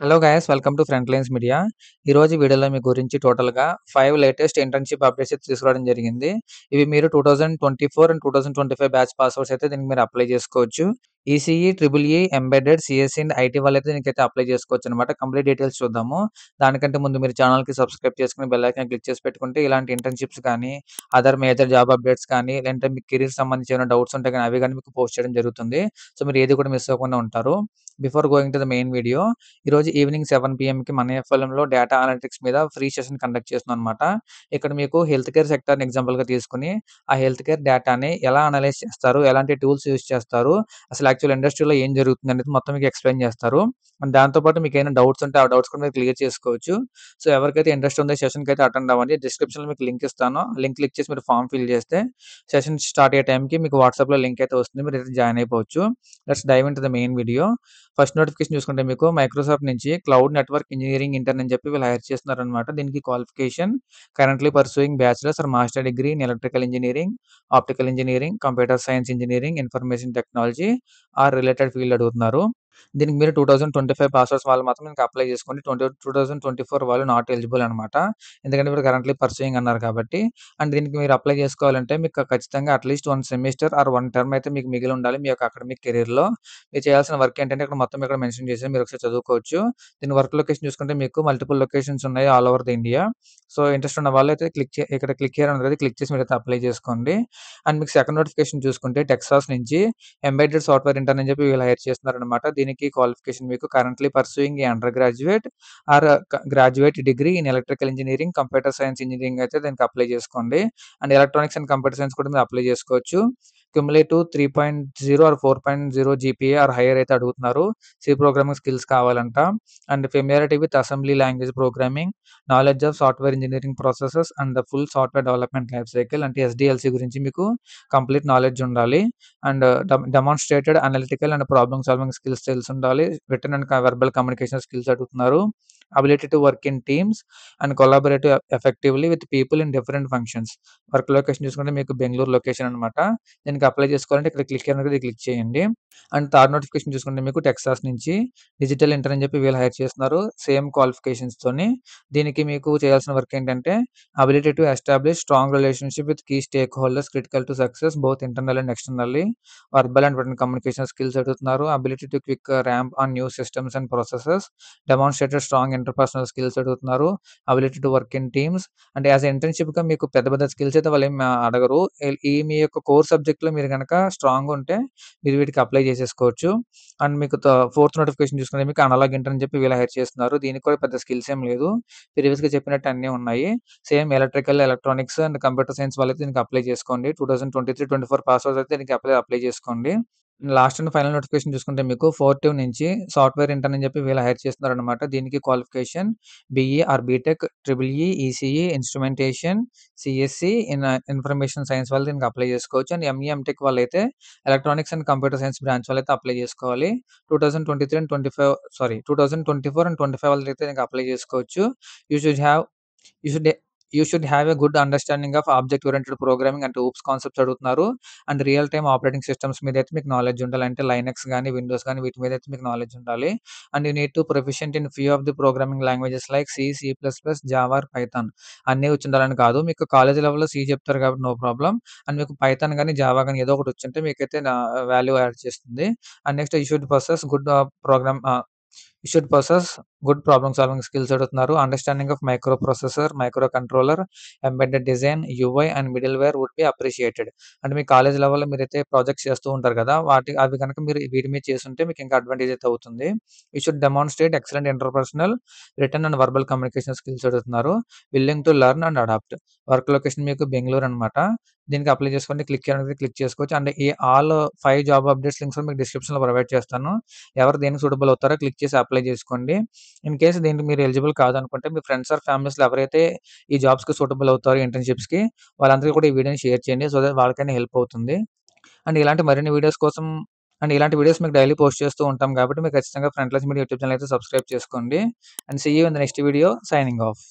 Hello guys welcome to front lines media. ఈరోజు వీడియోలో మీ గురించి టోటల్‌గా 5 లేటెస్ట్ ఇంటర్న్‌షిప్ అప్డేట్స్ అయితే తీసుకురావడం జరిగింది. ఇవి మీరు 2024 అండ్ 2025 బ్యాచ్ పాస్వర్డ్స్ అయితే దీనికి మీరు అప్లై చేసుకోవచ్చు. ECE, triple E, embedded, CSE and IT వాళ్ళైతే దీనికైతే అప్లై చేసుకోవచ్చనమాట. కంప్లీట్ డీటెయిల్స్ చూద్దాము. దానికంటే ముందు మీరు ఛానెల్‌కి సబ్స్క్రైబ్ చేసుకొని బెల్ ఐకాన్ క్లిక్ చేసి పెట్టుకుంటే ఇలాంటి ఇంటర్న్‌షిప్స్ కానీ, అదర్ మేజర్ జాబ్ అప్డేట్స్ కానీ, లేదంటే మీకు కెరీర్‌కి సంబంధించి ఏమైనా డౌట్స్ ఉంటే గాని అవి గాని మీకు పోస్ట్ చేయడం జరుగుతుంది. సో, మీరు ఏది కూడా మిస్ అవ్వకుండా ఉంటారు. Before going to the main video, ఈరోజు ఈవినింగ్ 7 పీఎంకి మన ఎఫ్ఎల్ఎంలో డేటా అనలిటిక్స్ మీద ఫ్రీ సెషన్ కండక్ట్ చేస్తున్నాం అనమాట. ఇక్కడ మీకు హెల్త్ కేర్ సెక్టర్‌ని ఎగ్జాంపుల్‌గా తీసుకొని, ఆ హెల్త్ కేర్ డేటాని ఎలా అనలైజ్ చేస్తారు, ఎలాంటి టూల్స్ యూజ్ చేస్తారు, అసలు యాక్చువల్ ఇండస్ట్రీలో ఏం జరుగుతుందనేది మొత్తం మీకు ఎక్స్‌ప్లెయిన్ చేస్తారు. అండ్ దాంతో పాటు మీకేమైనా డౌట్స్ ఉంటే ఆ డౌట్స్ కూడా మీరు క్లియర్ చేసుకోవచ్చు. సో, ఎవరికైతే ఇంట్రెస్ట్ ఉందో సెషన్‌కి అయితే అటెండ్ అవ్వండి. డిస్క్రిప్షన్‌లో మీకు లింక్ ఇస్తాను. లింక్ క్లిక్ చేసి మీరు ఫార్మ్ ఫిల్ చేస్తే సెషన్ స్టార్ట్ అయ్యే టైంకి మీకు వాట్సాప్‌లో లింక్ అయితే వస్తుంది. మీరైతే జాయిన్ అయిపోవచ్చు. Let's dive into the main video. First notification చూసుకుంటే మీకు మైక్రోసాఫ్ట్ నుంచి క్లౌడ్ నెట్వర్క్ ఇంజినీరింగ్ ఇంటర్న్ అని చెప్పి వీళ్ళు హైర్ చేస్తున్నారనమాట. దీనికి qualification currently pursuing bachelors or master degree in electrical engineering, optical engineering, computer science engineering, information technology or related field అడుగుతున్నారు. దీనికి మీరు 2025 పాస్వర్డ్స్ వాళ్ళు మాత్రం దీనికి అప్లై చేసుకోండి. 2024 వాళ్ళు నాట్ ఎలిజిబుల్ అనమాట. ఎందుకంటే మీరు కరెంట్లీ పర్సూయింగ్ అన్నారు కాబట్టి. అండ్ దీనికి మీరు అప్లై చేసుకోవాలంటే మీకు ఖచ్చితంగా అట్‌లీస్ట్ 1 సెమిస్టర్ ఆర్ 1 టర్మ్ అయితే మీకు మిగిలి ఉండాలి మీ యొక్క అకాడమిక్ కెరియర్‌లో. మీరు చేయాల్సిన వర్క్ ఏంటంటే ఇక్కడ మొత్తం ఇక్కడ మెన్షన్ చేశారు. మీరు ఒకసారి చదువుకోవచ్చు. దీని వర్క్ లొకేషన్ చూసుకుంటే మీకు మల్టిపుల్ లొకేషన్స్ ఉన్నాయి all over the India. So, interest ఉన్న వాళ్ళైతే ఇక్కడ క్లిక్ హియర్ ఉంది కదా! క్లిక్ చేసి మీరైతే అప్లై చేసుకోండి. అండ్ మీకు సెకండ్ నోటిఫికేషన్ చూసుకుంటే టెక్సాస్ నుంచి ఎంబెడెడ్ సాఫ్ట్‌వేర్ ఇంటర్న్ అని చెప్పి వీళ్ళు హైర్ చేస్తున్నారనమాట. దీనికి క్వాలిఫికేషన్ మీకు currently pursuing a undergraduate or graduate degree in electrical engineering, computer science engineering అయితే దీనికి అప్లై చేసుకోండి. And electronics and computer science కూడా మీరు అప్లై చేసుకోవచ్చు. Cumulative 3.0 or 4.0 GPA or higher అయితే అడుగుతున్నారు. సి ప్రోగ్రామింగ్ స్కిల్స్ కావాలంట. And familiarity with assembly language programming, knowledge of software engineering processes and the full software development life cycle అంటే SDLC గురించి మీకు complete knowledge ఉండాలి. And demonstrated analytical and problem solving skills తెలిసుండాలి. Written and verbal communication skills అడుగుతున్నారు. Ability to work in teams and collaborate effectively with people in different functions. Work location చూసుకుంటే మీకు Bengaluru location అనమాట. దీనికి apply చేసుకోవాలంటే ఇక్కడ click here అనేది click చేయండి. అండ్ థర్డ్ నోటిఫికేషన్ చూసుకుంటే మీకు టెక్సాస్ నుంచి డిజిటల్ ఇంటర్న్ అని చెప్పి వీళ్ళు హైర్ చేస్తున్నారు. సేమ్ క్వాలిఫికేషన్స్‌తోని. దీనికి మీకు చేయాల్సిన వర్క్ ఏంటంటే ability to establish strong relationship with key stake holders critical to success both internal and externally. Verbal and written communication skills అడుగుతున్నారు. Ability to quick ramp on new systems and processes. Demonstrated strong interpersonal skills అడుగుతున్నారు. Ability to work in teams. అంటే as a ఇంటర్న్‌షిప్‌గా మీకు పెద్ద పెద్ద skills అయితే వాళ్ళేమి అడగరు. ఈ మీ యొక్క కోర్ సబ్జెక్ట్‌లో మీరు గనక స్ట్రాంగ్‌గా ఉంటే మీరు వీటికి అప్లై చేసేసుకోవచ్చు. అండ్ మీకు ఫోర్త్ నోటిఫికేషన్ చూసుకుంటే మీకు అనలాగ్ ఇంటర్న్ అని చెప్పి వీళ్ళు హైర్ చేస్తున్నారు. దీనికి కూడా పెద్ద స్కిల్స్ ఏం లేదు. ప్రీవియస్‌గా చెప్పినట్టు అన్నీ ఉన్నాయి. Same electrical, electronics and computer science వాళ్ళైతే దీనికి అప్లై చేసుకోండి. 2023, 24 పాస్వర్డ్స్ అయితే దీనికి అప్లై చేసుకోండి. లాస్ట్ అండ్ ఫైనల్ నోటిఫికేషన్ చూసుకుంటే మీకు ఫోర్టివ్ నుంచి సాఫ్ట్‌వేర్ ఇంటర్న్ అని చెప్పి వీళ్ళు హైర్ చేస్తున్నారనమాట. దీనికి qualification BE or BTech, triple E, ECE, instrumentation, CSE information science వాళ్ళు దీనికి అప్లై చేసుకోవచ్చు. అండ్ ఎంఈ, ఎంటెక్ వాళ్ళైతే electronics and computer science branch వాళ్ళైతే అప్లై చేసుకోవాలి. 2023 అండ్ 25 సారీ 2024 అండ్ 25 వాళ్ళైతే దీనికి అప్లై చేసుకోవచ్చు. You should have you should you should have a good understanding of object oriented programming అంటే ఊప్స్ కాన్సెప్ట్స్ అడుగుతున్నారు. And real time operating systems మీద అయితే మీకు నాలెడ్జ్ ఉండాలి. అంటే లైనక్స్ గాని, విండోస్ గాని వీటి మీద అయితే మీకు నాలెడ్జ్ ఉండాలి. And you need to proficient in few of the programming languages like C, C plus plus, Java or Python. అన్నీ వచ్చుండాలని కాదు. మీకు కాలేజ్ లెవెల్‌లో సి చెప్తారు కాబట్టి నో ప్రాబ్లమ్. అండ్ మీకు పైథాన్ గాని, జావా గాని ఏదో ఒకటి వచ్చుంటే మీకైతే వాల్యూ యాడ్ చేస్తుంది. And next you should possess good program you should possess good problem solving skills అడుగుతున్నారు. Understanding of micro processor, micro controller, embedded design, UI and middleware would be appreciated. అంటే మీ college లెవెల్‌లో మీరైతే projects చేస్తూ ఉంటారు కదా! అవి గనక మీరు వీటి మీద చేసుంటే మీకు ఇంకా అడ్వాంటేజ్ అయితే అవుతుంది. You should demonstrate excellent interpersonal, written and verbal communication skills అడుగుతున్నారు. Willing to learn and adapt. Work location మీకు బెంగుళూరు అనమాట. దీనికి అప్లై చేసుకోండి. క్లిక్ హియర్ అనేది క్లిక్ చేసుకోవచ్చు. అండ్ ఈ ఆల్ 5 జాబ్ అప్డేట్స్ లింక్స్ మీకు డిస్క్రిప్షన్‌లో ప్రొవైడ్ చేస్తాను. ఎవరు దేనికి సూటబుల్ అవుతారో క్లిక్ చేసి అప్లై చేసుకోండి. ఇన్ కేస్ దీనికి మీరు ఎలిజిబుల్ కాదనుకుంటే మీ ఫ్రెండ్స్ ఆర్ ఫ్యామిలీస్‌లో ఎవరైతే ఈ జాబ్స్‌కి సూటబుల్ అవుతారో ఇంటర్న్‌షిప్స్‌కి వాళ్ళందరికీ కూడా ఈ వీడియోని షేర్ చేయండి. సో దట్ వాళ్ళకైనా హెల్ప్ అవుతుంది. అండ్ ఇలాంటి మరిన్ని వీడియోస్ కోసం అండ్ ఇలాంటి వీడియోస్ మీకు డైలీ పోస్ట్ చేస్తూ ఉంటాం కాబట్టి మీరు ఖచ్చితంగా front lines media YouTube channel అయితే సబ్స్క్రైబ్ చేసుకోండి. And see you in the next video. Signing of.